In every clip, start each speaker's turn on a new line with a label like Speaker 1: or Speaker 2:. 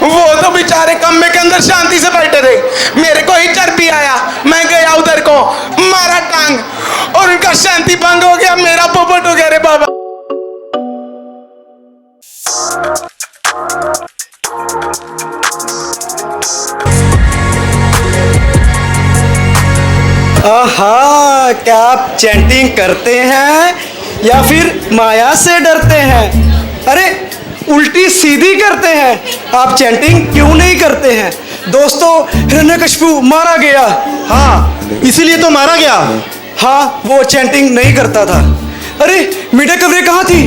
Speaker 1: वो तो बेचारे कम्मे के अंदर शांति से बैठे थे, मेरे को ही चर्बी आया, मैं गया उधर को मारा टांग और उनका शांति भंग हो गया, मेरा पोपट हो गया रे बाबा।
Speaker 2: आहा, क्या आप चैंटिंग करते हैं या फिर माया से डरते हैं? अरे उल्टी सीधी करते हैं, आप चैंटिंग क्यों नहीं करते हैं? दोस्तों, हिरण्यकशिपु मारा गया।
Speaker 3: हाँ, इसीलिए तो मारा गया।
Speaker 2: हाँ, वो चैंटिंग नहीं करता था। अरे मीडिया कवरेज कहाँ थी?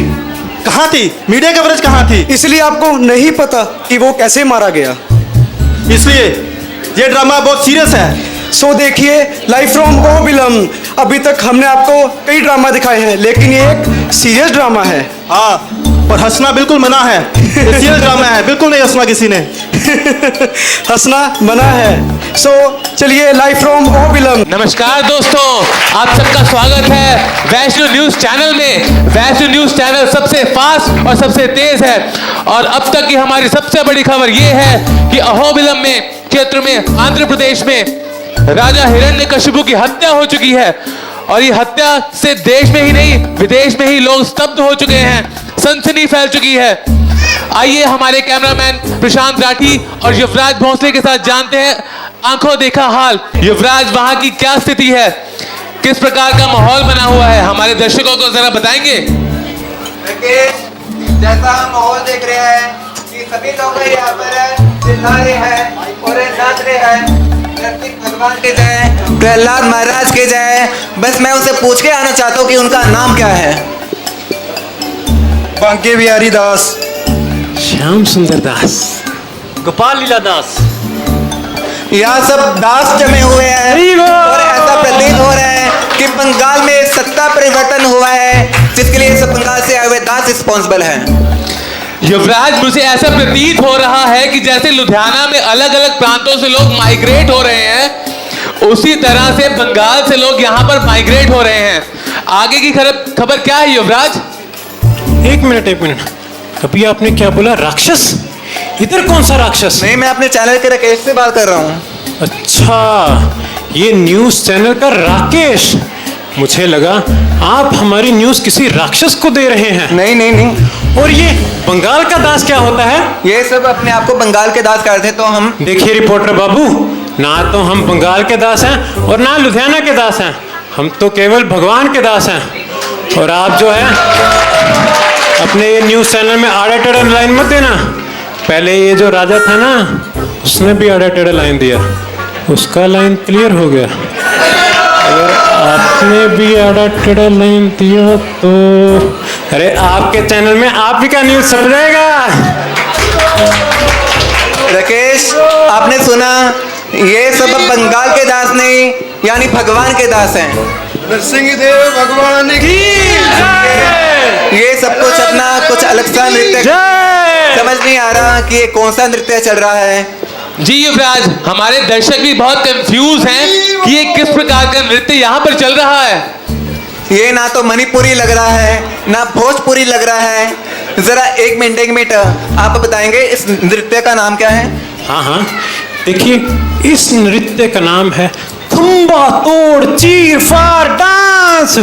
Speaker 3: कहाँ थी? मीडिया कवरेज कहाँ थी?
Speaker 2: इसलिए आपको नहीं पता कि वो कैसे मारा गया।
Speaker 3: इसलिए ये ड्रामा बहुत सीरियस है।
Speaker 2: सो देखिए लाइव फ्रॉम ओबिलम। अभी तक हमने आपको कई ड्रामा दिखाए हैं, लेकिन ये एक सीरियस ड्रामा है।
Speaker 3: हाँ, और हंसना बिल्कुल मना है। ये सीरियस ड्रामा है, बिल्कुल नहीं हंसना किसी ने।
Speaker 2: हंसना मना है। सो चलिए लाइव फ्रॉम ओबिलम।
Speaker 4: नमस्कार दोस्तों, आप सबका स्वागत है वैष्णो न्यूज चैनल में। वैष्णो न्यूज चैनल सबसे फास्ट और सबसे तेज है, और अब तक की हमारी सबसे बड़ी खबर यह है कि अहोबिलम में क्षेत्र में आंध्र प्रदेश में राजा हिरण्यकशिपु की हत्या हो चुकी है, और ये हत्या से देश में ही नहीं विदेश में ही लोग स्तब्ध हो चुके हैं, सनसनी फैल चुकी है। आइए हमारे कैमरामैन प्रशांत राठी और युवराज भोंसले के साथ जानते हैं आंखों देखा हाल। युवराज, वहां की क्या स्थिति है, किस प्रकार का माहौल बना हुआ है, हमारे दर्शकों को जरा बताएंगे।
Speaker 5: जैसा हम माहौल देख रहे हैं कि सभी लोग यहाँ पर चिल्ला रहे हैं और नाच रहे हैं, भगवान के जय, प्रहलाद महाराज के जय। बस मैं उनसे पूछ के आना चाहता हूँ कि उनका नाम क्या है।
Speaker 2: बांके बिहारी दास,
Speaker 4: श्याम सुंदर दास,
Speaker 6: गोपाल लीला दास।
Speaker 5: यहाँ सब दास जमे हुए हैं और ऐसा प्रतीत हो रहा है कि बंगाल में सत्ता परिवर्तन हुआ है, जिसके लिए सब बंगाल से आए हुए दास रिस्पॉन्सिबल हैं।
Speaker 4: युवराज, मुझे ऐसा प्रतीत हो रहा है कि जैसे लुधियाना में अलग अलग प्रांतों से लोग माइग्रेट हो रहे हैं, उसी तरह से बंगाल से लोग यहाँ पर माइग्रेट हो रहे हैं। आगे की खबर क्या है युवराज?
Speaker 6: एक मिनट, अभी आपने क्या बोला? राक्षस? इधर कौन सा राक्षस?
Speaker 5: नहीं, मैं अपने चैनल के राकेश से बात कर रहा हूँ।
Speaker 6: अच्छा, ये न्यूज चैनल का राकेश। मुझे लगा आप हमारी न्यूज किसी राक्षस को दे रहे हैं।
Speaker 5: नहीं।
Speaker 6: और ये बंगाल का दास क्या होता है?
Speaker 5: ये सब अपने आप को बंगाल के दास करते, तो हम
Speaker 6: देखिए रिपोर्टर बाबू, ना तो हम बंगाल के दास हैं और ना लुधियाना के दास हैं, हम तो केवल भगवान के दास हैं। और आप जो है अपने ये न्यूज चैनल में आड़ा टेढ़ा लाइन मत देना। पहले ये जो राजा था ना, उसने भी आड़ा टेढ़ा लाइन दिया, उसका लाइन क्लियर हो गया। अगर आपने भी आड़ा टेढ़ा लाइन दिया तो अरे आपके चैनल में आप भी का न्यूज छप जाएगा।
Speaker 5: राकेश, आपने सुना, ये सब बंगाल के दास नहीं, यानी भगवान के दास हैं।
Speaker 2: नरसिंहदेव भगवान की
Speaker 5: ये सब कुछ अपना कुछ अलग सा नृत्य, समझ नहीं आ रहा कि ये कौन सा नृत्य चल रहा है।
Speaker 4: जी युवराज, हमारे दर्शक भी बहुत कंफ्यूज हैं कि ये किस प्रकार का नृत्य यहाँ पर चल रहा है।
Speaker 5: ये ना तो मणिपुरी लग रहा है, ना भोजपुरी लग रहा है। जरा एक मिनट आप बताएंगे इस नृत्य का नाम क्या है?
Speaker 6: हाँ, देखिए इस नृत्य का नाम है खंबा तोड़ चीर फाड़ डांस।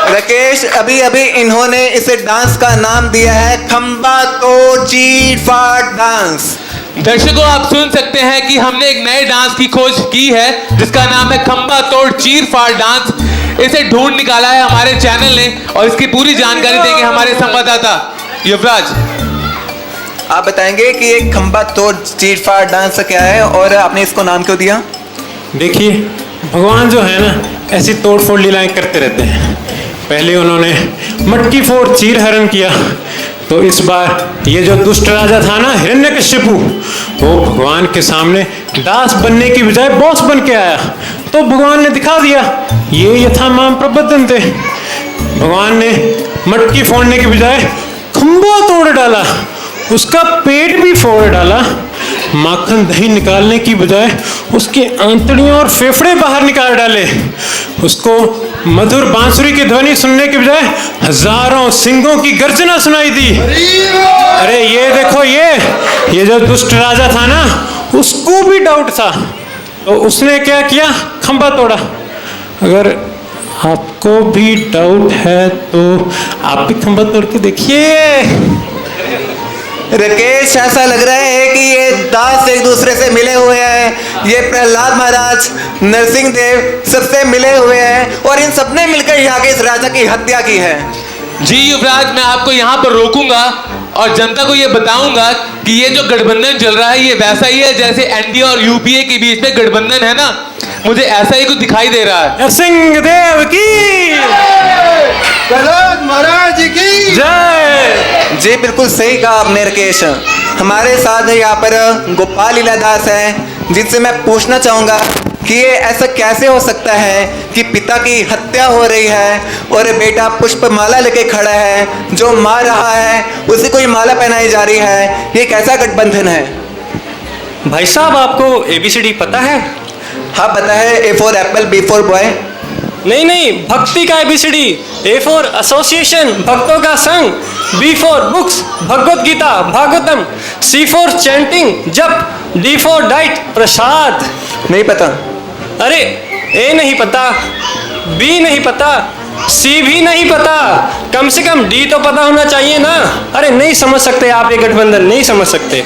Speaker 5: राकेश, अभी इन्होंने इसे डांस का नाम दिया है खंबा तोड़ चीर फाड़ डांस।
Speaker 4: दर्शकों, आप सुन सकते हैं कि हमने एक नए डांस की खोज की है जिसका नाम है खंबा तोड़ चीर फाड़ डांस। इसे ढूंढ निकाला है हमारे चैनल ने, और इसकी पूरी जानकारी देंगे हमारे संवाददाता युवराज।
Speaker 5: आप बताएंगे कि ये खंबा तोड़ चीर फाड़ डांस क्या है और आपने इसको नाम क्यों दिया?
Speaker 6: देखिए भगवान जो है ना, ऐसी तोड़ फोड़ लीलाएं करते रहते हैं। पहले उन्होंने मटकी फोड़ चीर हरण किया, तो इस बार ये जो दुष्ट राजा था ना हिरण्यकशिपु, वो भगवान के सामने दास बनने की बजाय बॉस बन के आया, तो भगवान ने दिखा दिया ये यथामाम प्रबंधन थे। भगवान ने मटकी फोड़ने की बजाय खंबा तोड़ डाला, उसका पेट भी फोड़ डाला। माखन दही निकालने की बजाय उसकी आंतड़ियां और फेफड़े बाहर निकाल डाले। उसको मधुर बांसुरी की ध्वनि सुनने के बजाय हजारों सिंगों की गर्जना सुनाई दी। अरे ये देखो, ये जो दुष्ट राजा था ना, उसको भी डाउट था, तो उसने क्या किया, खंभा तोड़ा। अगर आपको भी डाउट है तो आप भी खंभा तोड़ के देखिए।
Speaker 5: राकेश, ऐसा लग रहा है कि ये दास एक दूसरे से मिले हुए हैं। ये प्रहलाद महाराज, नरसिंह देव सबसे मिले हुए हैं और इन सबने मिलकर यहाँ के इस राजा की हत्या की है।
Speaker 4: जी युवराज, मैं आपको यहाँ पर रोकूंगा और जनता को ये बताऊंगा कि ये जो गठबंधन चल रहा है ये वैसा ही है जैसे एनडीए और यूपीए के बीच में गठबंधन है ना, मुझे ऐसा ही कुछ दिखाई दे रहा है।
Speaker 6: नरसिंह देव की
Speaker 2: प्रहलाद महाराज की
Speaker 6: जय।
Speaker 5: जी बिल्कुल सही कहा आपने राकेश। हमारे साथ यहाँ पर गोपाल लीलादास हैं, जिनसे मैं पूछना चाहूँगा कि ये ऐसा कैसे हो सकता है कि पिता की हत्या हो रही है और बेटा पुष्पमाला लेके खड़ा है, जो मार रहा है उसी को ही माला पहनाई जा रही है। ये कैसा गठबंधन है?
Speaker 2: भाई साहब, आपको ABCD पता है?
Speaker 5: हाँ पता है, A for Apple, B for boy.
Speaker 2: नहीं, भक्ति का ABCD। A for एसोसिएशन, भक्तों का संघ। B for books, Bhagavad Gita, Bhagavatam. C for chanting, जप। D for डाइट, प्रसाद।
Speaker 5: नहीं पता।
Speaker 2: अरे A नहीं पता, B नहीं पता, C भी नहीं पता, कम से कम D तो पता होना चाहिए ना। अरे नहीं समझ सकते आप ये गठबंधन, नहीं समझ सकते।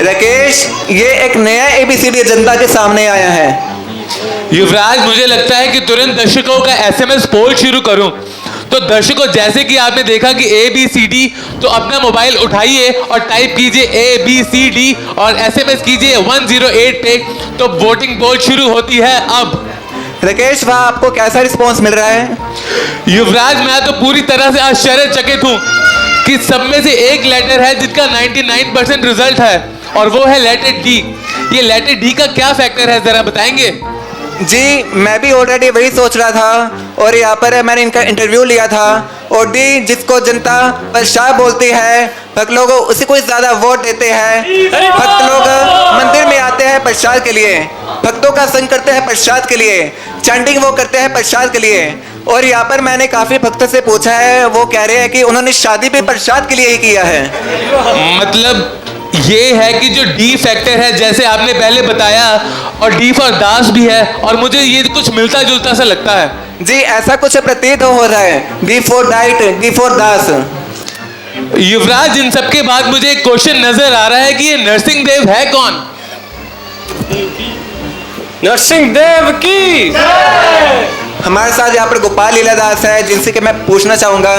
Speaker 5: राकेश, ये एक नया ABCD जनता के सामने आया है।
Speaker 4: युवराज, मुझे लगता है कि तुरंत दर्शकों का SMS पोल शुरू करूं। तो दर्शकों, जैसे कि आपने देखा कि ABCD, तो अपना मोबाइल उठाइए और टाइप कीजिए ABCD और SMS कीजिए 108 पे। तो वोटिंग पोल शुरू होती है अब।
Speaker 5: राकेश, वहाँ आपको कैसा रिस्पॉन्स मिल रहा है?
Speaker 4: युवराज, मैं तो पूरी तरह से आश्चर्यचकित हूँ कि सब में से एक लेटर है जिसका 99% रिजल्ट है और वो है लेटर D। ये लेटर D का क्या फैक्टर है, जरा बताएंगे?
Speaker 5: जी, मैं भी ऑलरेडी वही सोच रहा था और यहाँ पर मैंने इनका इंटरव्यू लिया था। और डी, जिसको जनता प्रसाद बोलती है, भक्त लोग उसी को ज़्यादा वोट देते हैं। भक्त लोग मंदिर में आते हैं प्रसाद के लिए, भक्तों का संग करते हैं प्रसाद के लिए, चैंटिंग वो करते हैं प्रसाद के लिए। और यहाँ पर मैंने काफ़ी भक्तों से पूछा है, वो कह रहे हैं कि उन्होंने शादी भी प्रसाद के लिए ही किया है।
Speaker 4: मतलब ये है कि जो D फैक्टर है, जैसे आपने पहले बताया, और D फॉर दास भी है, और मुझे ये कुछ मिलता जुलता सा लगता है।
Speaker 5: जी, ऐसा कुछ प्रतीत हो रहा है। D for diet, D for Das.
Speaker 4: Yuvraj, इन सबके बाद मुझे एक क्वेश्चन नजर आ रहा है कि ये नरसिंह देव है कौन?
Speaker 2: नरसिंह देव की।
Speaker 5: हमारे साथ यहाँ पर गोपाल लीलादास है, जिनसे कि मैं पूछना चाहूँगा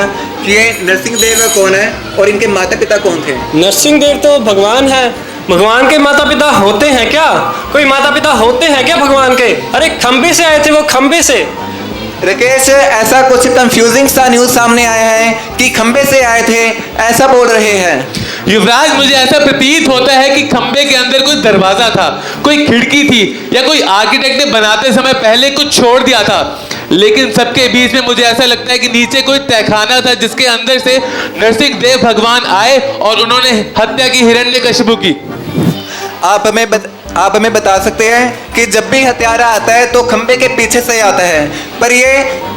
Speaker 5: कि ये नरसिंह देव कौन है और इनके माता पिता कौन थे?
Speaker 2: नरसिंह देव तो भगवान है। भगवान के माता पिता होते हैं क्या? कोई माता पिता होते हैं क्या भगवान के? अरे खंबे से आए थे वो, खंबे से।
Speaker 5: राकेश, ऐसा कुछ कंफ्यूजिंग सा न्यूज़ सामने आया है कि खंबे से आए थे, ऐसा बोल रहे हैं।
Speaker 4: युवराज, मुझे ऐसा प्रतीत होता है कि खंबे के अंदर कोई दरवाजा था, कोई खिड़की थी, या कोई आर्किटेक्ट ने बनाते समय पहले कुछ छोड़ दिया था। लेकिन सबके बीच में मुझे ऐसा लगता है कि नीचे कोई तहखाना था जिसके अंदर से नरसिंह देव भगवान आए और उन्होंने हत्या की हिरण्यकशिपु की।
Speaker 5: आप हमें बता सकते हैं कि जब भी हत्यारा आता है तो खंबे के पीछे से आता है, पर ये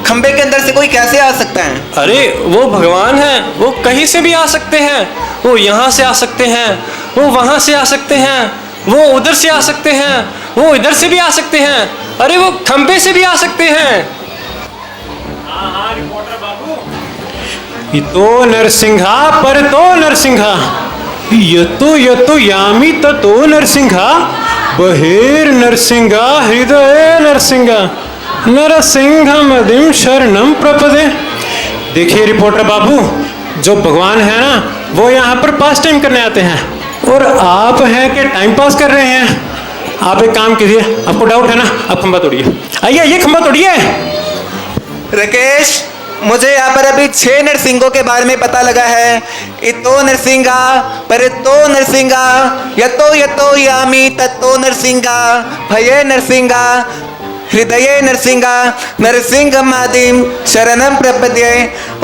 Speaker 5: खंबे के अंदर से कोई कैसे आ सकता है?
Speaker 2: अरे वो भगवान है, वो कहीं से भी आ सकते हैं। वो यहाँ से आ सकते हैं, वो वहाँ से आ सकते हैं, वो उधर से आ सकते हैं, वो इधर से भी आ सकते हैं। अरे वो खंबे से भी आ सकते हैं।
Speaker 6: इतो नरसिंहा परतो नरसिंहा, यतो यामी ततो नरसिंहा, बहिर नरसिंहा हृदय नरसिंहा, नरसिंहमदिं शरणं प्रपदे। देखिए रिपोर्टर बाबू, जो भगवान है ना, वो यहाँ पर पास टाइम करने आते हैं और आप हैं कि टाइम पास कर रहे हैं। आप एक काम कीजिए, आपको डाउट है ना, आप खंबा तोड़िए। आइए, ये खंबा तोड़िए।
Speaker 5: राकेश, मुझे यहाँ पर अभी 6 नरसिंहों के बारे में पता लगा है। इतो नरसिंहा, परितो नरसिंहा, यतो यतो यामी ततो नरसिंहा, भये नरसिंहा, हृदय नरसिंहा, नरसिंहमादिं शरणं प्रपद्ये।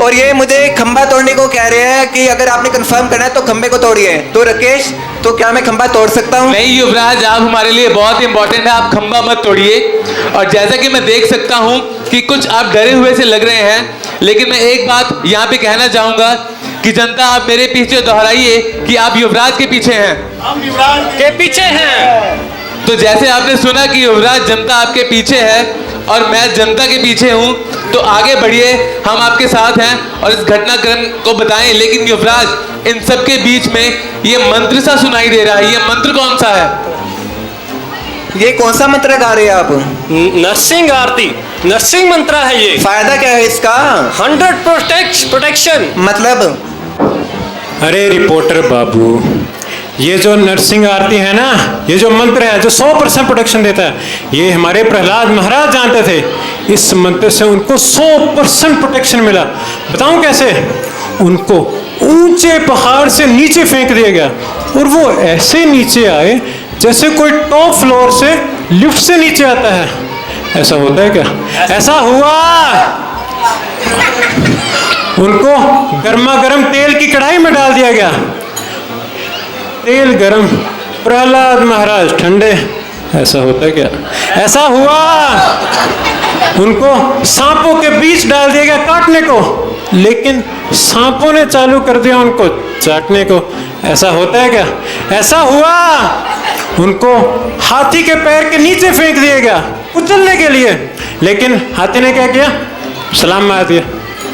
Speaker 5: और ये मुझे खंबा तोड़ने को कह रहे हैं कि अगर आपने कंफर्म करना है तो खंबे को तोड़िए। तो राकेश, तो क्या मैं खंबा तोड़ सकता हूँ?
Speaker 4: नहीं युवराज, आप हमारे लिए बहुत इंपॉर्टेंट है, आप खंबा मत तोड़िए। और जैसा कि मैं देख सकता हूँ कि कुछ आप डरे हुए से लग रहे हैं, लेकिन मैं एक बात यहाँ पे कहना चाहूँगा कि जनता आप मेरे पीछे दोहराइए कि आप युवराज के पीछे हैं।
Speaker 6: के पीछे हैं।
Speaker 4: तो जैसे आपने सुना कि युवराज जनता आपके पीछे है और मैं जनता के पीछे हूं, तो आगे बढ़िए, हम आपके साथ हैं और इस घटनाक्रम को बताएं। लेकिन युवराज, इन सबके बीच में ये मंत्र सा सुनाई दे रहा है, ये मंत्र कौन सा है?
Speaker 5: ये कौन सा मंत्र गा रहे हैं आप?
Speaker 6: नरसिंह आरती, नरसिंह मंत्र है ये।
Speaker 5: फायदा क्या है इसका?
Speaker 6: 100% प्रोटेक्शन।
Speaker 5: मतलब?
Speaker 6: अरे रिपोर्टर बाबू, ये जो नरसिंह आरती है ना, ये जो मंत्र है जो 100% प्रोटेक्शन देता है, ये हमारे प्रहलाद महाराज जानते थे। इस मंत्र से उनको 100% प्रोटेक्शन मिला। बताऊं कैसे? उनको ऊंचे पहाड़ से नीचे फेंक दिया गया और वो ऐसे नीचे आए जैसे कोई टॉप फ्लोर से लिफ्ट से नीचे आता है। ऐसा होता है क्या? ऐसा हुआ। उनको गर्मा गर्म तेल की कढ़ाई में डाल दिया गया। तेल गरम, प्रहलाद महाराज ठंडे। ऐसा होता है क्या? ऐसा हुआ। उनको सांपों के बीच डाल दिया गया काटने को, लेकिन सांपों ने चालू कर दिया उनको चाटने को। ऐसा होता है क्या? ऐसा हुआ। उनको हाथी के पैर के नीचे फेंक दिया गया कुचलने के लिए, लेकिन हाथी ने क्या किया? सलाम मार दिया।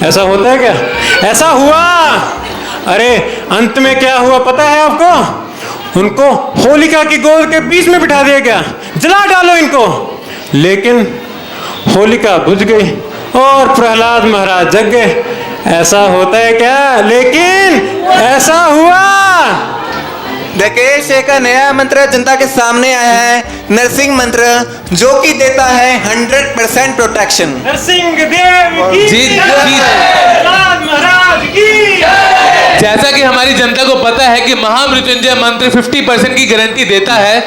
Speaker 6: ऐसा होता है क्या? ऐसा हुआ। अरे अंत में क्या हुआ पता है आपको? उनको होलिका की गोद के बीच में बिठा दिया गया, जला डालो इनको। लेकिन होलिका बुझ गई और प्रहलाद महाराज जग गए। ऐसा होता है क्या? लेकिन ऐसा हुआ।
Speaker 5: राकेश, एक नया मंत्र जनता के सामने आया है, नरसिंह मंत्र, जो कि देता है 100% प्रोटेक्शन।
Speaker 6: नरसिंह देव की
Speaker 4: जी, जी।
Speaker 6: प्रहलाद महाराज की।
Speaker 4: जैसा कि हमारी जनता को पता है कि महामृत्युंजय मंत्र 50% की गारंटी देता है,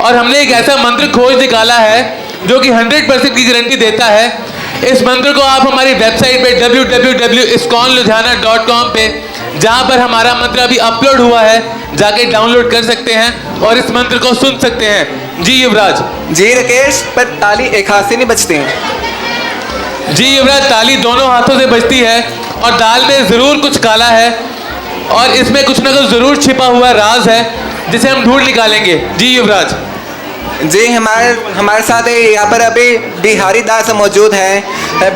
Speaker 4: और हमने एक ऐसा मंत्र खोज निकाला है जो कि 100% की गारंटी देता है। इस मंत्र को आप हमारी वेबसाइट पे www.iskonludhiana.com पे, जहां पर हमारा मंत्र अभी अपलोड हुआ है, जाके डाउनलोड कर सकते हैं और इस मंत्र को सुन सकते हैं। जी युवराज।
Speaker 5: जी राकेश, पर ताली एक हाथ से नहीं बजती है।
Speaker 4: जी युवराज, ताली दोनों हाथों से बजती है और दाल में जरूर कुछ काला है और इसमें कुछ ना कुछ जरूर छिपा हुआ राज है जिसे हम ढूंढ निकालेंगे। जी युवराज।
Speaker 5: जी, हमारे साथ यहाँ पर अभी बिहारी दास मौजूद हैं।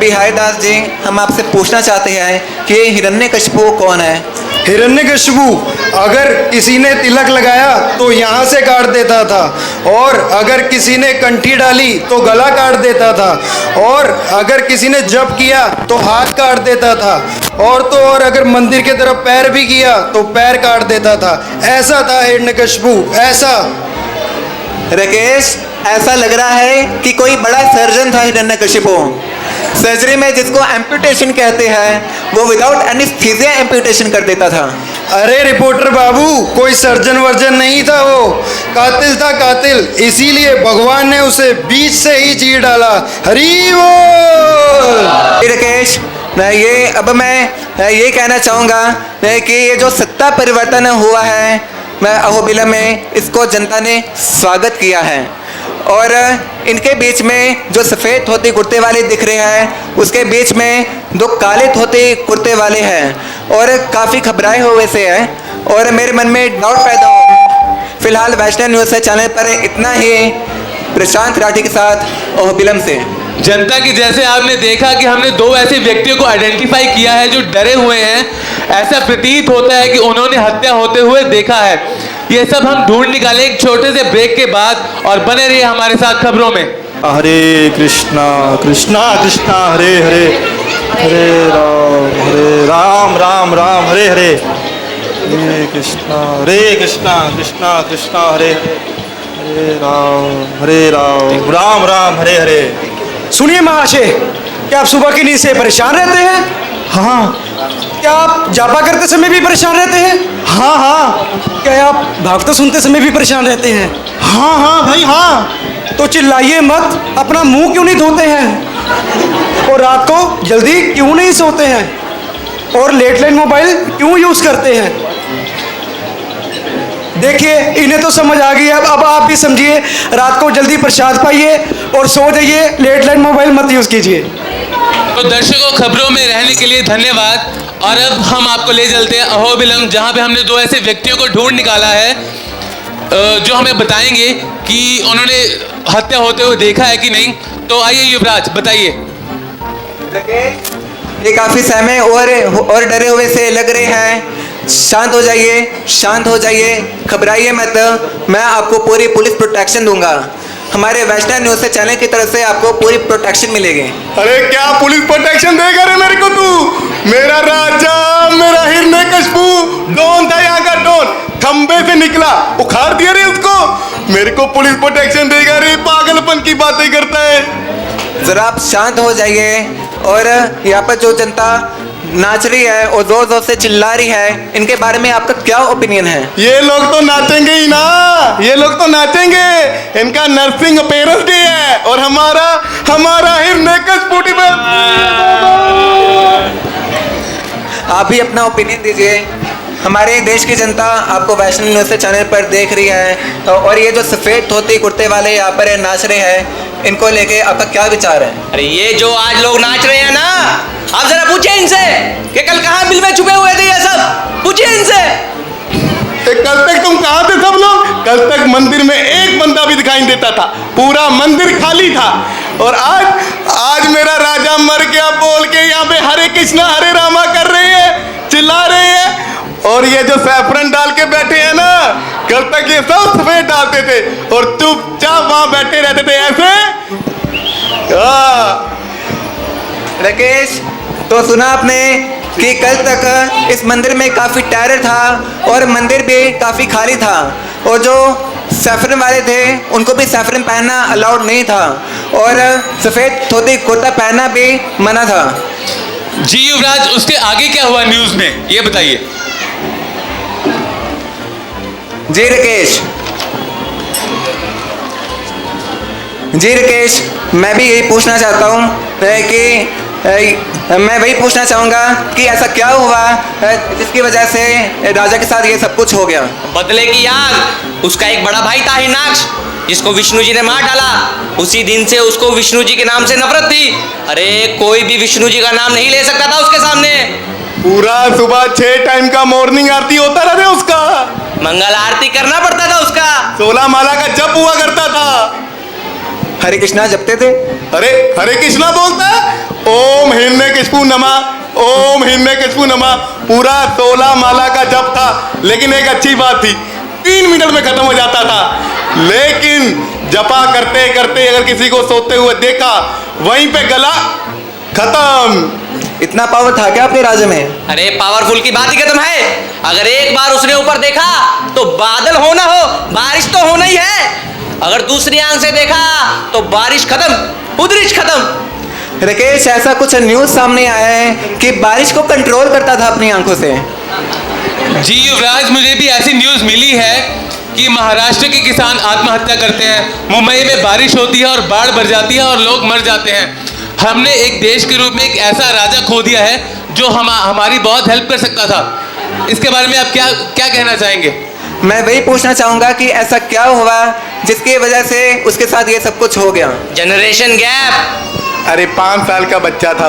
Speaker 5: बिहारी दास जी, हम आपसे पूछना चाहते हैं कि हिरण्यकशिपु कौन है?
Speaker 2: हिरण्यकशिपु अगर किसी ने तिलक लगाया तो यहाँ से काट देता था, और अगर किसी ने कंठी डाली तो गला काट देता था, और अगर किसी ने जप किया तो हाथ काट देता था, और तो और अगर मंदिर की तरफ पैर भी किया तो पैर काट देता था। ऐसा था हिरण्यकशिपु, ऐसा।
Speaker 5: राकेश, ऐसा लग रहा है कि कोई बड़ा सर्जन था हिरण्यकशिपु। सर्जरी में जिसको एम्पुटेशन कहते हैं, वो विदाउट एनेस्थीसिया एम्पुटेशन कर देता था।
Speaker 2: अरे रिपोर्टर बाबू, कोई सर्जन वर्जन नहीं था, वो कातिल था, कातिल। इसीलिए भगवान ने उसे बीच से ही चीर डाला। हरि बोल।
Speaker 5: राकेश, मैं ये कहना चाहूँगा कि ये जो सत्ता परिवर्तन हुआ है मैं अहोबिलम में, इसको जनता ने स्वागत किया है। और इनके बीच में जो सफ़ेद धोती कुर्ते वाले दिख रहे हैं, उसके बीच में दो काले धोती कुर्ते वाले हैं और काफ़ी घबराए हुए से हैं। और मेरे मन में डाउट पैदा हो। फिलहाल वैष्णव न्यूज़ चैनल पर इतना ही। प्रशांत राठी के साथ अहोबिलम से।
Speaker 4: जनता की, जैसे आपने देखा कि हमने दो ऐसे व्यक्तियों को आइडेंटिफाई किया है जो डरे हुए हैं। ऐसा प्रतीत होता है कि उन्होंने हत्या होते हुए देखा है। ये सब हम ढूंढ निकाले एक छोटे से ब्रेक के बाद, और बने रहिए हमारे साथ खबरों में।
Speaker 3: हरे कृष्णा कृष्णा कृष्णा हरे हरे, हरे राम राम राम हरे हरे, हरे कृष्णा कृष्णा कृष्णा हरे हरे, हरे राम राम राम हरे हरे।
Speaker 2: सुनिए महाशय, क्या आप सुबह की नींद से परेशान रहते हैं?
Speaker 3: हाँ
Speaker 2: क्या आप जापा करते समय भी परेशान रहते हैं?
Speaker 3: हाँ हाँ
Speaker 2: क्या आप भागते सुनते समय भी परेशान रहते हैं?
Speaker 3: हाँ हाँ भाई हाँ।
Speaker 2: तो चिल्लाइए मत, अपना मुंह क्यों नहीं धोते हैं? और रात को जल्दी क्यों नहीं सोते हैं? और लेटलाइन मोबाइल क्यों यूज करते हैं? देखिए, इन्हें तो समझ आ गई। अब आप भी समझिए, रात को जल्दी प्रसाद पाइए और सो जाइए, लेटलाइन मोबाइल मत यूज कीजिए।
Speaker 4: तो दर्शकों, खबरों में रहने के लिए धन्यवाद। और अब हम आपको ले चलते हैं अहोबिलम, जहाँ पे हमने दो ऐसे व्यक्तियों को ढूंढ निकाला है जो हमें बताएंगे कि उन्होंने हत्या होते हुए देखा है कि नहीं। तो आइए युवराज बताइए।
Speaker 5: ये काफी सहमे और डरे हुए से लग रहे हैं। शांत हो जाइए, शांत हो जाइए, घबराइए मत। मैं आपको पूरी पुलिस प्रोटेक्शन दूंगा। हमारे वैष्णव न्यूज़ चैनल की तरफ से आपको पूरी प्रोटेक्शन मिलेगी।
Speaker 1: अरे क्या पुलिस प्रोटेक्शन देगा रे मेरे को तू? मेरा राजा, मेरा हिरण्यकशिपु डॉन था, यहाँ का डॉन, खंबे से निकला, उखाड़ दिया रे उसको। मेरे को पुलिस प्रोटेक्शन देगा रे? पागलपन की बातें करता है।
Speaker 5: जरा आप शांत हो जाइए। और यहाँ पर जो जनता नाच रही है और जोर जोर से चिल्ला रही है, इनके बारे में आपका क्या ओपिनियन है?
Speaker 1: ये लोग तो नाचेंगे ही ना, ये लोग तो नाचेंगे। इनका नर्सिंग पेरेंट्स डे है और हमारा हिरण्यकशिपु।
Speaker 5: आप भी अपना ओपिनियन दीजिए। हमारे देश की जनता आपको वैष्णव न्यूज़ चैनल पर देख रही है और ये जो सफ़ेद धोती कुर्ते वाले यहाँ पर नाच रहे हैं, इनको लेके आपका क्या विचार है?
Speaker 7: अरे ये जो आज लोग नाच रहे हैं ना, आप जरा पूछिए इनसे कि कल कहाँ बिल में छुपे हुए थे ये सब। पूछिए इनसे।
Speaker 1: कल तक तुम कहाँ थे सब लोग? कल तक मंदिर में एक बंदा भी दिखाई देता था, पूरा मंदिर खाली था। और आज मेरा राजा मर गया बोल के यहाँ पे हरे कृष्णा हरे रामा कर रहे हैं, चिल्ला रहे हैं। और ये जो सैफरन डाल के बैठे हैं ना, कल तक ये सब सफेद डालते थे और चुपचाप वहां बैठे रहते थे ऐसे।
Speaker 5: राकेश, तो सुना आपने कि कल तक इस मंदिर में काफ़ी टेरर था और मंदिर भी काफ़ी खाली था और जो सैफरन वाले थे उनको भी सैफरन पहनना अलाउड नहीं था और सफ़ेद धोती कुर्ता पहनना भी मना था।
Speaker 4: जी युवराज, उसके आगे क्या हुआ न्यूज़ में, ये बताइए।
Speaker 5: जी राकेश, मैं भी यही पूछना चाहता हूँ कि मैं वही पूछना चाहूँगा कि ऐसा क्या हुआ जिसकी वजह से राजा के साथ ये सब कुछ हो गया?
Speaker 7: बदले की आग। उसका एक बड़ा भाई था हिरणाक्ष, जिसको विष्णु जी ने मार डाला। उसी दिन से उसको विष्णु जी के नाम से नफरत थी। अरे कोई भी विष्णु जी का नाम नहीं ले सकता था उसके सामने।
Speaker 1: पूरा सुबह 6 टाइम का मॉर्निंग आरती होता रहता उसका,
Speaker 7: मंगल आरती करना पड़ता था उसका,
Speaker 1: 16 माला का जप हुआ करता था।
Speaker 5: हरे कृष्णा जपते थे।
Speaker 1: अरे हरे कृष्णा बोलता है, ओम हिरण्यकशिपु नमः, ओम हिरण्यकशिपु नमः। पूरा 16 माला का जप था। लेकिन एक अच्छी बात थी, 3 मिनट में खत्म हो जाता था। लेकिन जपा करते करते अगर किसी को सोते हुए देखा, वहीं पे गला खत्म।
Speaker 5: इतना पावर था क्या अपने राज्य में?
Speaker 7: अरे पावरफुल की बात ही खत्म है। अगर एक बार उसने ऊपर देखा तो बादल हो ना हो, बारिश तो होना ही है। अगर दूसरी आंख से देखा तो बारिश खत्म, उदरिश खत्म।
Speaker 5: राकेश, ऐसा कुछ न्यूज़ सामने आया है कि बारिश को कंट्रोल करता था अपनी आंखों से।
Speaker 4: जी युवराज, मुझे भी ऐसी न्यूज़ मिली है कि महाराष्ट्र के किसान आत्महत्या करते हैं, मुंबई में बारिश होती है और बाढ़ भर जाती है और लोग मर जाते हैं। हमने एक देश के रूप में एक ऐसा राजा खो दिया है जो हमारी बहुत हेल्प कर सकता था। इसके बारे में आप क्या कहना चाहेंगे?
Speaker 5: मैं वही पूछना चाहूँगा कि ऐसा क्या हुआ जिसकी वजह से उसके साथ ये सब कुछ हो गया?
Speaker 7: Generation gap.
Speaker 1: अरे 5 साल का बच्चा था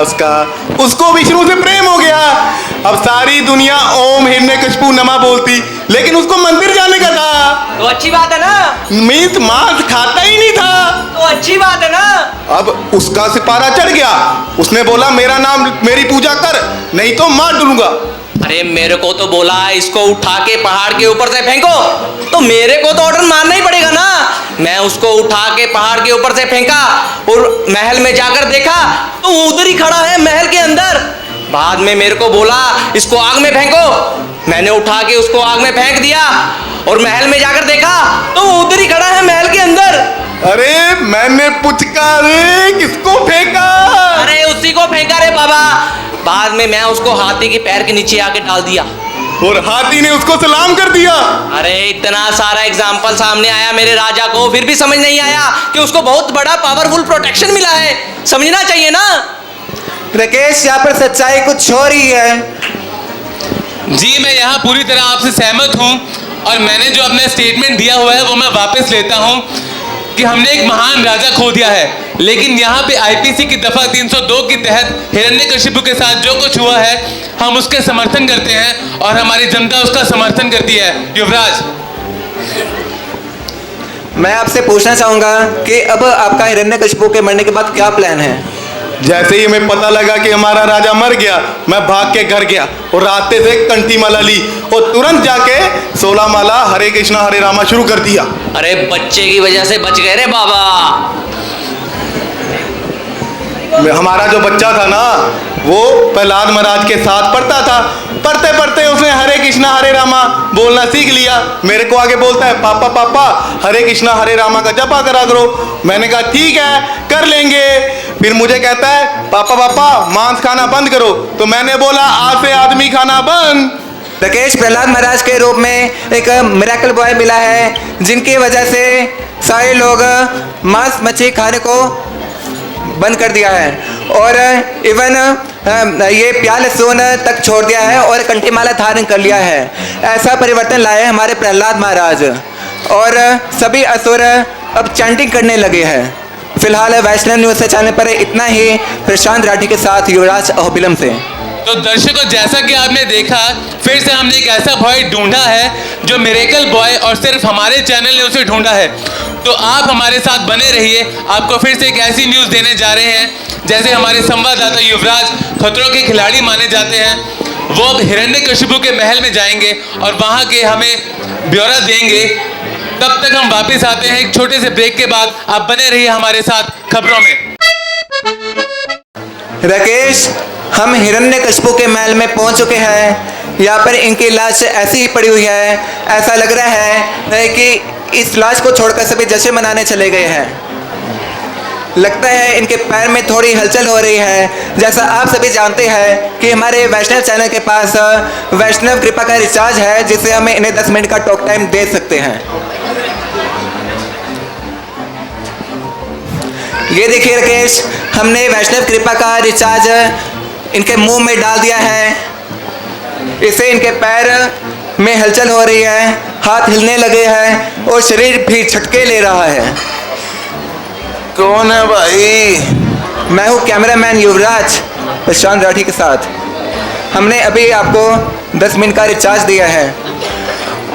Speaker 1: उसको विष्णु से प्रेम हो गया। अब सारी दुनिया ओम हिरण्यकशिपु नमः बोलती, लेकिन उसको मंदिर जाने का था।
Speaker 7: तो अच्छी बात है ना।
Speaker 1: मीट मांस खाता ही नहीं था।
Speaker 7: तो अच्छी बात है ना।
Speaker 1: अब उसका सिपारा चढ़ गया, उसने बोला मेरा नाम मेरी पूजा कर, नहीं तो मार दूंगा।
Speaker 7: अरे मेरे को तो बोला इसको उठा के पहाड़ के ऊपर से फेंको, तो मेरे को तो ऑर्डर मानना ही पड़ेगा ना। मैं उसको उठा के पहाड़ के ऊपर से फेंका और महल में जाकर देखा तो उधर ही खड़ा है महल के अंदर। बाद में मेरे को बोला इसको आग में फेंको, मैंने उठा के उसको आग में फेंक दिया और महल में जाकर देखा तो उधर ही खड़ा है महल के अंदर।
Speaker 1: अरे मैंने पुचका रे, किसको फेंका?
Speaker 7: अरे उसी को फेंका रे बाबा। बाद में मैं उसको हाथी के पैर के नीचे आके डाल दिया
Speaker 1: और हाथी ने उसको सलाम कर दिया।
Speaker 7: अरे इतना सारा एग्जाम्पल सामने आया मेरे राजा को, फिर भी समझ नहीं आया कि उसको बहुत बड़ा पावरफुल प्रोटेक्शन मिला है। समझना चाहिए ना।
Speaker 5: राकेश, यहाँ पर सच्चाई कुछ हो रही है।
Speaker 4: जी मैं यहाँ पूरी तरह आपसे सहमत हूँ और मैंने जो अपना स्टेटमेंट दिया हुआ है वो मैं वापस लेता हूँ। कि हमने एक महान राजा खो दिया है, लेकिन यहाँ पे आईपीसी की दफा 302 के तहत हिरण्यकशिपु के साथ जो कुछ हुआ है हम उसके समर्थन करते हैं और हमारी जनता उसका समर्थन करती है। युवराज,
Speaker 5: मैं आपसे पूछना चाहूंगा कि अब आपका हिरण्यकशिपु के मरने के बाद क्या प्लान है?
Speaker 1: जैसे ही हमें पता लगा कि हमारा राजा मर गया, मैं भाग के घर गया और रास्ते से कंठी माला ली और तुरंत जाके 16 माला हरे कृष्णा हरे रामा शुरू कर दिया।
Speaker 7: अरे बच्चे की वजह से बच गए रे बाबा।
Speaker 1: हमारा जो बच्चा था ना, वो प्रहलाद महाराज के साथ पढ़ता था। पढ़ते पढ़ते उसने हरे कृष्णा हरे रामा बोलना सीख लिया। मेरे को आगे बोलता है, पापा पापा हरे कृष्णा हरे रामा का जपा करा करो। मैंने कहा ठीक है कर लेंगे। फिर मुझे कहता है, पापा पापा मांस खाना बंद करो। तो मैंने बोला, आज से आदमी खाना बंद।
Speaker 5: राकेश, प्रहलाद महाराज के रूप में एक मिरेकल बॉय मिला है, जिनकी वजह से सारे लोग मांस मछली खाने को बंद कर दिया है और इवन ये प्याल लहसुन तक छोड़ दिया है और कंठी माला धारण कर लिया है। ऐसा परिवर्तन लाए हमारे प्रहलाद महाराज और सभी असुर अब चैंटिंग करने लगे हैं। फिलहाल वैष्णव न्यूज़ चैनल पर इतना ही। प्रशांत राठी के साथ युवराज अहोबिलम से।
Speaker 4: तो दर्शकों, जैसा कि आपने देखा, फिर से हमने एक ऐसा बॉय ढूंढा है जो मिरेकल बॉय, और सिर्फ हमारे चैनल ने उसे ढूंढा है। तो आप हमारे साथ बने रहिए, आपको फिर से एक ऐसी न्यूज़ देने जा रहे हैं जैसे हमारे संवाददाता युवराज खतरों के खिलाड़ी माने जाते हैं। वो अब हिरण्यकशिपु के महल में जाएंगे और वहाँ के हमें ब्यौरा देंगे। तब तक हम वापस आते हैं एक छोटे से ब्रेक के बाद। आप बने रहिए हमारे साथ खबरों में।
Speaker 5: राकेश, हम हिरण्यकशिपु के महल में पहुंच चुके हैं। यहाँ पर इनकी लाश ऐसी ही पड़ी हुई है। ऐसा लग रहा है कि इस लाश को छोड़कर सभी जश्न मनाने चले गए हैं। लगता है इनके पैर में थोड़ी हलचल हो रही है। जैसा आप सभी जानते हैं कि हमारे वैष्णव चैनल के पास वैष्णव कृपा का रिचार्ज है, जिससे हमें इन्हें 10 मिनट का टॉक टाइम दे सकते हैं। ये देखिए राकेश, हमने वैष्णव कृपा का रिचार्ज इनके मुंह में डाल दिया है। इससे इनके पैर में हलचल हो रही है, हाथ हिलने लगे हैं और शरीर भी झटके ले रहा है।
Speaker 1: कौन है भाई?
Speaker 5: मैं हूँ कैमरामैन युवराज प्रशांत राठी के साथ। हमने अभी आपको 10 मिनट का रिचार्ज दिया है।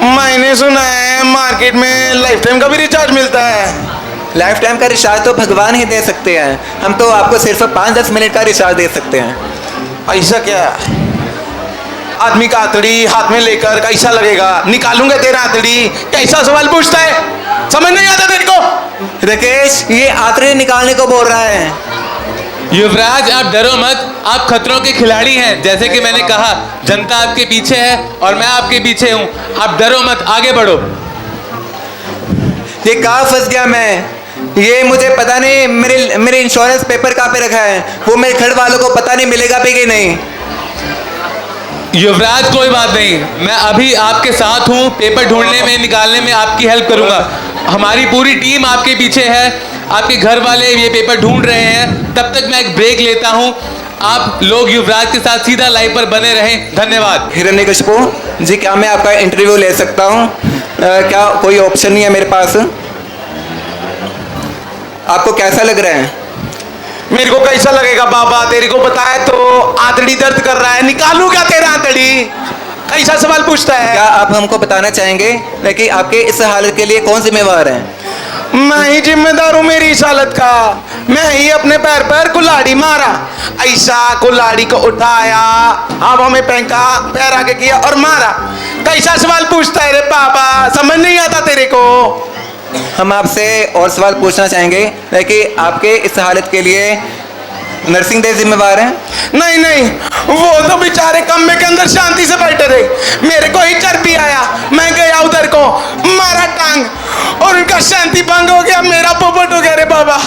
Speaker 1: मैंने सुना है मार्केट में लाइफ टाइम का भी रिचार्ज मिलता है।
Speaker 5: लाइफ टाइम का रिचार्ज तो भगवान ही दे सकते हैं। हम तो आपको सिर्फ 5-10 मिनट का रिचार्ज दे सकते हैं।
Speaker 1: ऐसा क्या? आदमी का आतड़ी हाथ में लेकर कैसा लगेगा? निकालूंगा तेरा आतड़ी। कैसा सवाल पूछता है, समझ नहीं आता तेरे को?
Speaker 5: राकेश, ये आतड़ी निकालने को बोल रहा है।
Speaker 4: युवराज, आप डरो मत, आप खतरों के खिलाड़ी हैं। जैसे कि मैंने कहा, जनता आपके पीछे है और मैं आपके पीछे हूँ। आप डरो मत, आगे बढ़ो।
Speaker 5: ये कहाँ फंस गया मैं? ये मुझे पता नहीं, मेरे इंश्योरेंस पेपर कहाँ पे रखा है? वो मेरे घर वालों को पता नहीं मिलेगा भी कि नहीं।
Speaker 4: युवराज, कोई बात नहीं, मैं अभी आपके साथ हूँ। पेपर ढूंढने में, निकालने में आपकी हेल्प करूँगा। हमारी पूरी टीम आपके पीछे है। आपके घर वाले ये पेपर ढूंढ रहे हैं। तब तक मैं एक ब्रेक लेता हूँ। आप लोग युवराज के साथ सीधा लाइव पर बने रहें। धन्यवाद।
Speaker 5: हिरण्यकशिपु जी, क्या मैं आपका इंटरव्यू ले सकता हूँ? क्या कोई ऑप्शन नहीं है मेरे पास? आपको कैसा लग रहा है?
Speaker 1: मेरे को कैसा लगेगा बाबा? तेरे को पता है तो आंतड़ी दर्द कर रहा है, निकालू क्या तेरा आंतड़ी? कैसा सवाल पूछता है?
Speaker 5: क्या आप हमको बताना चाहेंगे कि आपके इस हालत के लिए कौन जिम्मेवार है?
Speaker 1: मैं ही जिम्मेदार हूँ मेरी इस हालत का। मैं ही अपने पैर पर कुल्हाड़ी मारा, ऐसा कुल्हाड़ी को उठाया, हवा में फेंका, पैर आगे किया और मारा। कैसा सवाल पूछता है रे बाबा? समझ नहीं आता तेरे को?
Speaker 5: हम आपसे और सवाल पूछना चाहेंगे कि आपके इस हालत के लिए नरसिंह देव जिम्मेवार हैं?
Speaker 1: नहीं नहीं, वो तो बेचारे कमरे के अंदर शांति से बैठे थे। मेरे को ही चर्बी आया, मैं गया उधर को, मारा टांग और उनका शांति भंग हो गया, मेरा पोपट हो गया रे बाबा।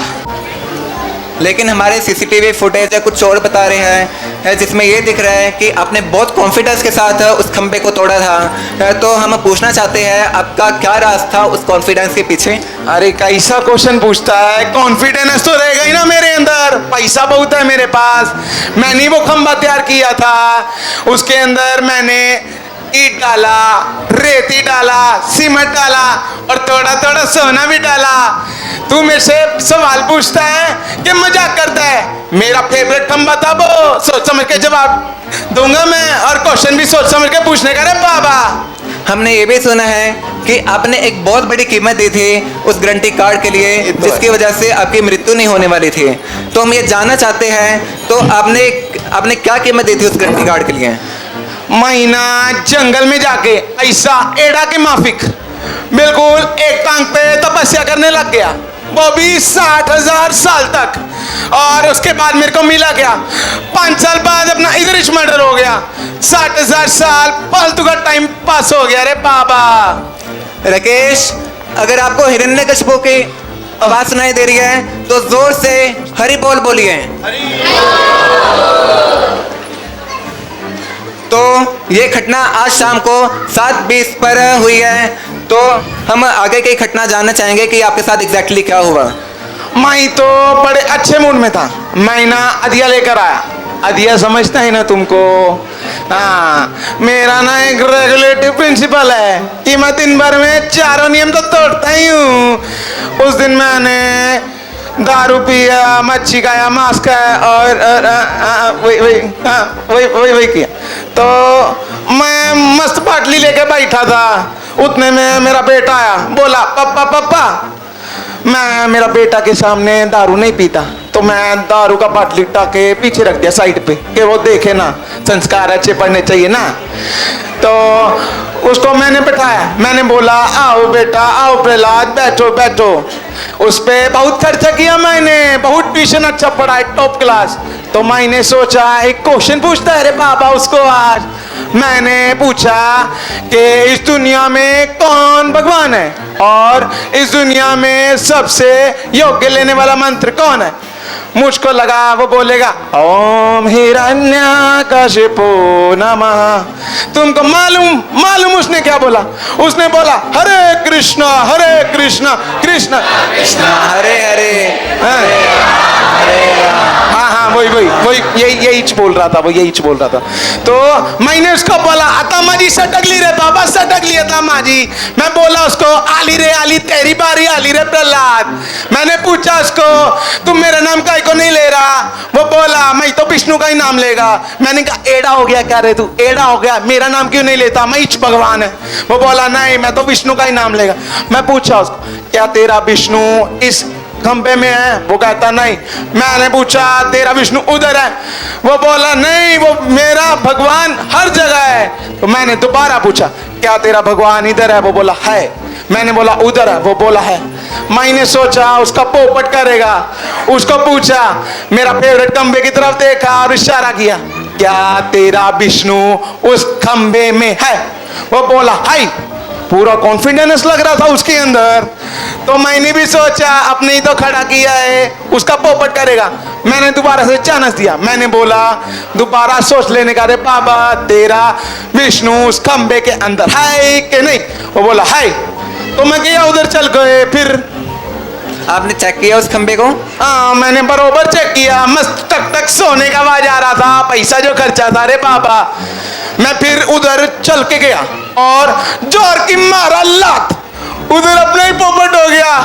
Speaker 5: लेकिन हमारे सीसीटीवी फुटेज कुछ और बता रहे हैं, जिसमें ये दिख रहा है कि आपने बहुत कॉन्फिडेंस के साथ उस खंबे को तोड़ा था। तो हम पूछना चाहते हैं, आपका क्या राज था उस कॉन्फिडेंस के पीछे?
Speaker 1: अरे कैसा क्वेश्चन पूछता है? कॉन्फिडेंस तो रहेगा ही ना मेरे अंदर, पैसा बहुत है मेरे पास। मैंने वो खंबा तैयार किया था, उसके अंदर मैंने ईट डाला, रेती डाला, सीमेंट डाला और थोड़ा थोड़ा सोना भी डाला। तू मेरे से सवाल पूछता है कि मजाक करता है? मेरा फेवरेट खंबा था वो, सोच समझ के जवाब दूंगा मैं, और क्वेश्चन भी सोच समझ के पूछने का रे बाबा।
Speaker 5: हमने ये भी सुना है कि आपने एक बहुत बड़ी कीमत दी थी उस गारंटी कार्ड के लिए, जिसकी वजह से आपकी मृत्यु नहीं होने वाली थी। तो हम ये जानना चाहते हैं, तो आपने क्या कीमत दी थी उस गारंटी कार्ड के लिए?
Speaker 1: महीना जंगल में जाके ऐसा एड़ा के माफिक बिल्कुल एक टांग पे तपस्या करने लग गया, वो भी 60,000 साल तक। और उसके बाद मेरे को मिला क्या, 5 साल बाद अपना इधर मर्डर हो गया। 60,000 साल फालतू का टाइम पास हो गया रे बाबा।
Speaker 5: राकेश, अगर आपको हिरण्यकशिपु की आवाज सुनाई दे रही है तो जोर से हरि बोल बोलिए। तो ये घटना आज शाम को 7:20 पर हुई है, तो हम आगे की घटना जानना चाहेंगे कि आपके साथ एग्जैक्टली क्या हुआ।
Speaker 1: मैं तो बड़े अच्छे मूड में था, मैं ना अधिया लेकर आया। अधिया समझता है ना तुमको? हाँ, मेरा ना एक रेगुलेटिव प्रिंसिपल है कि मैं दिन भर में 4 नियम तो तोड़ता ही हूँ। उस दिन मैंने दारू पिया, मच्छी खाया, मांस खाया और वही किया। तो मैं मस्त बाटली लेके बैठा था, उतने में मेरा बेटा आया, बोला पापा पापा। मैं मेरा बेटा के सामने दारू नहीं पीता, तो मैं दारू का बाटली उठा के पीछे रख दिया साइड पे कि वो देखे ना, संस्कार अच्छे पढ़ने चाहिए ना। तो उसको मैंने बैठाया, मैंने बोला आओ बेटा, आओ प्रहलाद, बैठो बैठो। उस पे बहुत खर्चा किया मैंने, बहुत ट्यूशन अच्छा पढ़ा है, टॉप क्लास। तो मैंने सोचा एक क्वेश्चन पूछता है रे बाबा उसको आज। मैंने पूछा कि इस दुनिया में कौन भगवान है और इस दुनिया में सबसे योग्य लेने वाला मंत्र कौन है। मुझको लगा वो बोलेगा ओम हिरण्यकशिपु नमः। तुमको मालूम उसने क्या बोला? उसने बोला हरे कृष्णा कृष्णा कृष्णा
Speaker 5: हरे हरे
Speaker 1: हाँ वही यही बोल रहा था, वो यही बोल रहा था। तो मैंने उसको बोला आता माजी सटक ली रे बाबा, सटक लिया था माजी। मैं बोला उसको आली रे आली, तेरी बारी आली रे प्रहलाद। मैंने पूछा उसको तुम मेरा नाम का को नहीं ले रहा? वो बोला मैं तो विष्णु का ही नाम लेगा। मैंने कहा एड़ा हो गया क्या रे तू, एड़ा हो गया, मेरा नाम क्यों नहीं लेता, मैं इच भगवान है। वो बोला नहीं मैं तो विष्णु का ही नाम लेगा। मैं पूछा उसको क्या तेरा विष्णु इस खंबे में है? वो कहता नहीं। मैंने पूछा तेरा विष्णु उधर है? वो बोला नहीं, वो मेरा भगवान हर जगह है। तो मैंने दोबारा पूछा क्या तेरा भगवान इधर है? वो बोला है। मैंने बोला उधर है? वो बोला है। मैंने सोचा उसका पोपट करेगा, उसको पूछा, मेरा फेवरेट खंबे की तरफ देखा और इशारा किया क्या तेरा विष्णु उस खंबे में है? वो बोला है। पूरा कॉन्फिडेंस लग रहा था उसके अंदर। तो मैंने भी सोचा अपने ही तो खड़ा किया है, उसका पोपट करेगा। मैंने दोबारा से चांस दिया, मैंने बोला दोबारा सोच लेने का रे बाबा तेरा विष्णु उस खंबे के अंदर है कि नहीं? वो बोला है। तो मैं गया उधर चल गए। फिर
Speaker 5: आपने चेक किया उस खंबे को?
Speaker 1: हाँ मैंने बरोबर चेक किया, मस्त टक टक सोने का आवाज आ रहा था, पैसा जो खर्चा था रे बाबा। मैं फिर उधर चल के गया और जोर की मारा लात, उधर अपना ही पोपट हो गया,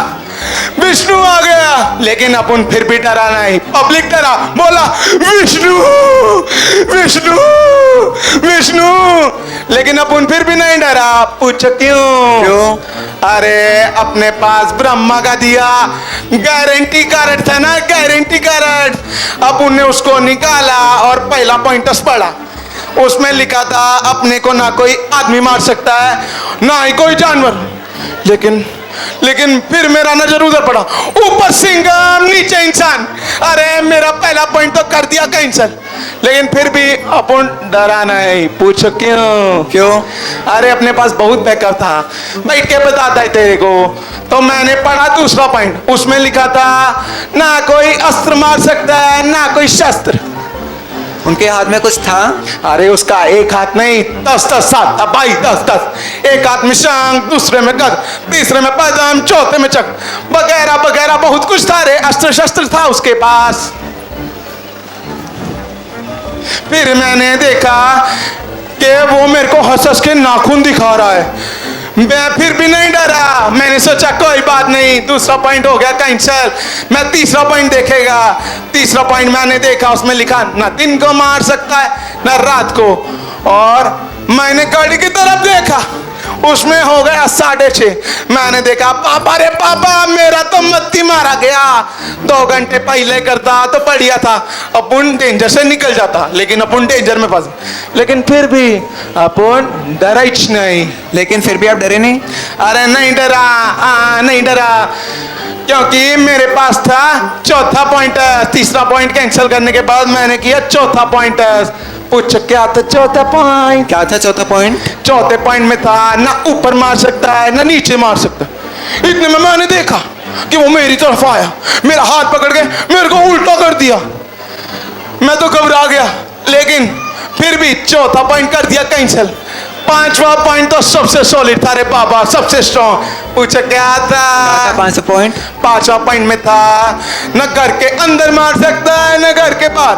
Speaker 1: विष्णु आ गया। लेकिन अपन फिर भी डरा नहीं, पब्लिक डरा, बोला विष्णु विष्णु विष्णु। लेकिन अपन फिर भी नहीं डरा। पूछो क्यों? अरे अपने पास ब्रह्मा का दिया गारंटी कार्ड था ना, गारंटी कार्ड। अपन ने उसको निकाला और पहला पॉइंटर्स पढ़ा, उसमें लिखा था अपने को ना कोई आदमी मार सकता है ना ही कोई जानवर। लेकिन फिर मेरा नजर उधर पड़ा, ऊपर सिंघम नीचे इंसान। अरे मेरा पहला पॉइंट तो कर दिया कैंसिल। लेकिन फिर भी अपन डरा नहीं। पूछो क्यों? अरे अपने पास बहुत बैकअप था, बैठ के बताता है तेरे को। तो मैंने पढ़ा दूसरा पॉइंट, उसमें लिखा था ना कोई अस्त्र मार सकता है ना कोई शस्त्र।
Speaker 5: उनके हाथ में कुछ था?
Speaker 1: अरे उसका एक हाथ नहीं 10 हाथ था भाई, 10। एक हाथ में शंख, दूसरे में गद, तीसरे में पद्म, चौथे में चक्र, वगैरह वगैरह बहुत कुछ था रे, अस्त्र शस्त्र था उसके पास। फिर मैंने देखा कि वो मेरे को हंस हंस के नाखून दिखा रहा है। मैं फिर भी नहीं डरा, मैंने सोचा कोई बात नहीं, दूसरा पॉइंट हो गया कैंसिल, मैं तीसरा पॉइंट देखेगा। तीसरा पॉइंट मैंने देखा, उसमें लिखा ना दिन को मार सकता है ना रात को, और मैंने घड़ी की तरफ देखा, उसमें हो गया 6:30। मैंने देखा पापा रे पापा, मेरा तो मत्ती मारा गया, 2 घंटे पहले करता तो बढ़िया था, अपन डेंजर से निकल जाता, लेकिन अपन डेंजर में फंसे। लेकिन फिर भी अपन डराइच नहीं।
Speaker 5: लेकिन फिर भी आप डरे नहीं?
Speaker 1: अरे नहीं डरा, नहीं डरा, क्योंकि मेरे पास था चौथा पॉइंट। तीसरा पॉइंट कैंसिल करने के बाद मैंने किया चौथा पॉइंट। पूछ क्या था चौथा पॉइंट?
Speaker 5: क्या था चौथा पॉइंट?
Speaker 1: चौथे पॉइंट में था ना ऊपर मार सकता है ना नीचे मार सकता है। इतने में मैंने देखा कि वो मेरी तरफ आया, मेरा हाथ पकड़ के मेरे को उल्टा कर दिया। मैं तो घबरा गया, लेकिन फिर भी चौथा पॉइंट कर दिया कैंसिल। पांचवा पॉइंट तो सबसे सॉलिड था रे बाबा, सबसे स्ट्रॉन्ग। पूछा क्या था?
Speaker 5: 5 पॉइंट?
Speaker 1: पांचवा पॉइंट में था न घर के अंदर मार सकता है न घर के बाहर।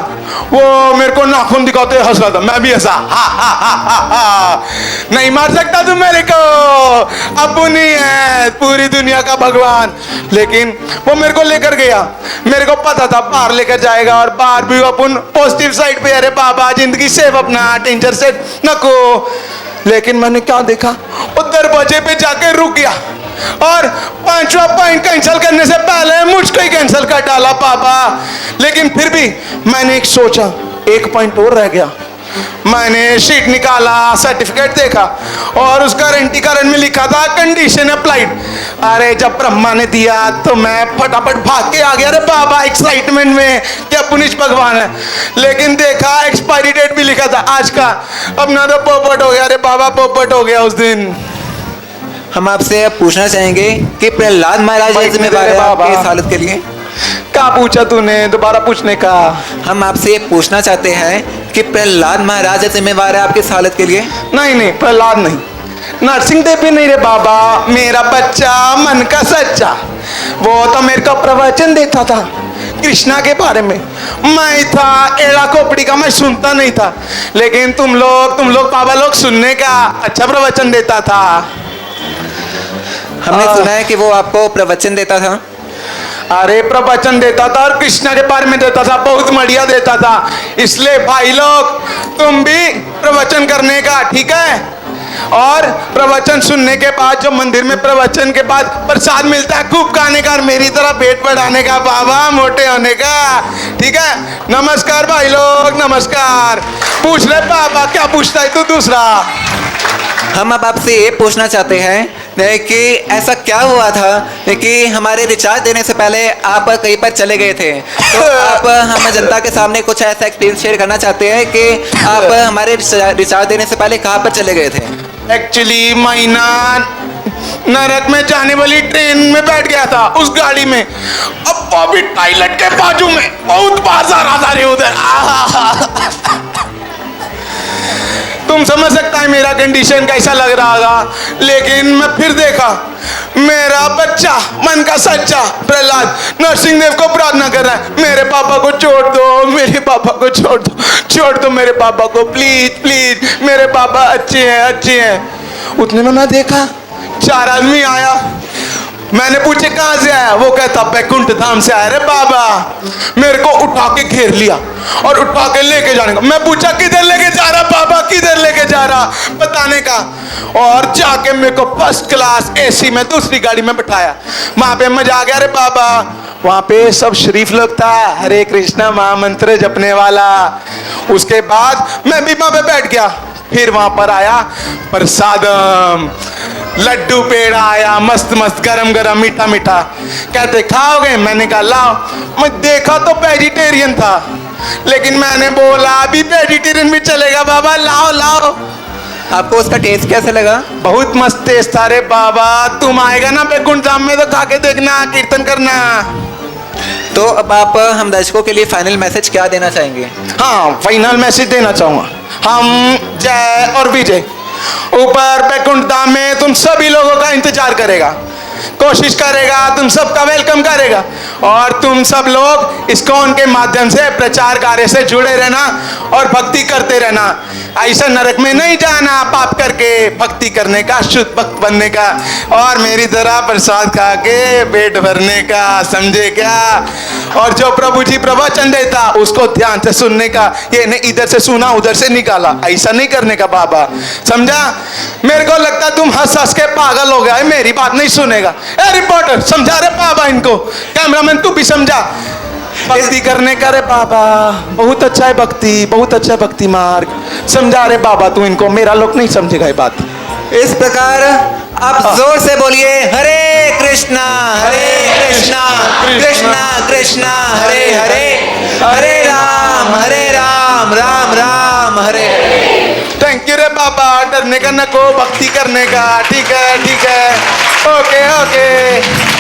Speaker 1: वो मेरे को नाखून दिखाते हंस रहा था, मैं भी हंसा, हा हा हा हा हा। नहीं मार सकता तू मेरे को, अब नहीं है पूरी दुनिया का भगवान। लेकिन वो मेरे को लेकर गया, मेरे को पता था बाहर लेकर जाएगा, और बाहर भी अपन पॉजिटिव साइड पे, अरे बाबा जिंदगी सेफ अपना, डेंजर से नको। लेकिन मैंने क्या देखा, वो दरवाजे पे जाके रुक गया, और पांचवा पॉइंट कैंसिल करने से पहले मुझको ही कैंसिल कर डाला पापा। लेकिन फिर भी मैंने एक सोचा, एक पॉइंट और रह गया। मैंने शीट निकाला, सर्टिफिकेट देखा, और उस गारंटी कार्ड में लिखा था कंडीशन अप्लाइड। अरे जब ब्रह्मा ने दिया तो मैं फटाफट भाग के आ गया रे बाबा, एक्साइटमेंट में क्या पुनिश भगवान है। लेकिन देखा एक्सपायरी डेट भी लिखा था आज का, अपना तो पोपट हो गया रे बाबा, पोपट हो गया उस दिन।
Speaker 5: हम आपसे अब पूछना चाहेंगे कि प्रहलाद महाराज
Speaker 1: भाई
Speaker 5: जिम्मेदार है
Speaker 1: मेरे बाबा।
Speaker 5: आपकी इस हालत के लिए?
Speaker 1: क्या पूछा तूने, दोबारा पूछने का?
Speaker 5: हम आपसे ये पूछना चाहते हैं कि प्रहलाद महाराज जिम्मेवार है आपकी इस हालत के लिए?
Speaker 1: नहीं नहीं, प्रहलाद नहीं, नरसिंह देव भी नहीं रे बाबा, मेरा बच्चा मन का सच्चा। वो तो मेरे को प्रवचन देता था कृष्णा के बारे में। मैं था एड़ा खोपड़ी का, मैं सुनता नहीं था, लेकिन तुम लोग बाबा लोग सुनने का अच्छा प्रवचन देता था।
Speaker 5: हमने सुना है कि वो आपको प्रवचन देता था।
Speaker 1: अरे प्रवचन देता था, और कृष्णा के बारे में देता था, बहुत बढ़िया देता था। इसलिए भाई लोग तुम भी प्रवचन करने का, ठीक है? और प्रवचन सुनने के बाद जो मंदिर में प्रवचन के बाद प्रसाद मिलता है, खूब खाने का, और मेरी तरह पेट बढ़ाने का बाबा, मोटे होने का, ठीक है? नमस्कार भाई लोग, नमस्कार। पूछ ले बाबा, क्या पूछता है तू दूसरा?
Speaker 5: हम अब आपसे ये पूछना चाहते हैं कि ऐसा क्या हुआ था कि हमारे रिचार्ज देने से पहले आप कहीं पर चले गए थे, तो आप हम जनता के सामने कुछ ऐसा एक्सपीरियंस शेयर करना चाहते हैं कि आप हमारे रिचार्ज देने से पहले कहाँ पर चले गए थे?
Speaker 1: एक्चुअली महीना नरक में जाने वाली ट्रेन में बैठ गया था, उस गाड़ी में। अब वो भी टॉयलेट के बाजू में, बहुत बाजार आ रहे उधर। तुम समझ सकता है मेरा कंडीशन कैसा लग रहा था। लेकिन मैं फिर देखा मेरा बच्चा मन का सच्चा प्रहलाद नरसिंह देव को प्रार्थना कर रहा है, मेरे पापा को छोड़ दो, मेरे पापा को छोड़ दो, छोड़ दो मेरे पापा को, प्लीज प्लीज, मेरे पापा अच्छे हैं, अच्छे हैं। उतने में मैं देखा 4 आदमी आया। मैंने पूछे कहाँ से आया, वो कहता बैकुंठ धाम से आया रे बाबा। मेरे को उठा के घेर लिया और उठा के लेके जाने का। मैं पूछा किधर लेके जा रहा बाबा, किधर लेके जा रहा, बताने का। और जाके मेरे को फर्स्ट क्लास एसी में दूसरी गाड़ी में बिठाया। वहां पे मजा आ गया रे बाबा। वहां पे सब शरीफ लोग था, हरे कृष्णा महामंत्र जपने वाला। उसके बाद मैं भी वहां पे बैठ गया। फिर वहां पर आया प्रसादम, लड्डू पेड़ा आया, मस्त मस्त गरम गरम मीठा मीठा। कहते खाओगे? मैंने कहा लाओ। मैं देखा तो वेजिटेरियन था, लेकिन मैंने बोला अभी वेजिटेरियन भी चलेगा बाबा, लाओ लाओ।
Speaker 5: आपको उसका टेस्ट कैसा लगा?
Speaker 1: बहुत मस्त टेस्ट था रे बाबा। तुम आएगा ना बैकुंठ धाम में तो खा के देखना, कीर्तन करना।
Speaker 5: तो अब आप हम दर्शकों के लिए फाइनल मैसेज क्या देना चाहेंगे?
Speaker 1: हाँ, फाइनल मैसेज देना चाहूंगा। हम जय और विजय ऊपर बैकुंठ धाम में तुम सभी लोगों का इंतजार करेगा, कोशिश करेगा, तुम सबका वेलकम करेगा। और तुम सब लोग इस्कॉन के माध्यम से प्रचार कार्य से जुड़े रहना और भक्ति करते रहना। ऐसा नरक में नहीं जाना पाप करके, भक्ति करने का, शुद्ध भक्त बनने का और मेरी तरह प्रसाद खा के पेट भरने का, समझे क्या? और जो प्रभु जी प्रवचन देता उसको ध्यान से सुनने का, ये नहीं इधर से सुना उधर से निकाला, ऐसा नहीं करने का बाबा, समझा? मेरे को लगता तुम हंस हंस के पागल हो गया है, मेरी बात नहीं सुनेगा। ए रिपोर्टर समझा रे बाबा इनको, कैमरामैन तू भी समझा, भक्ति करने का रे बाबा, बहुत अच्छा है भक्ति, बहुत अच्छा है भक्ति मार्ग, समझा रे बाबा तू इनको, मेरा लोग नहीं समझेगा ये बात।
Speaker 5: इस प्रकार आप जोर से बोलिए हरे कृष्णा कृष्णा कृष्णा हरे हरे, हरे राम राम राम हरे हरे।
Speaker 1: थैंक यू रे बाबा, डरने का नको, भक्ति करने का। ठीक है ओके ओके।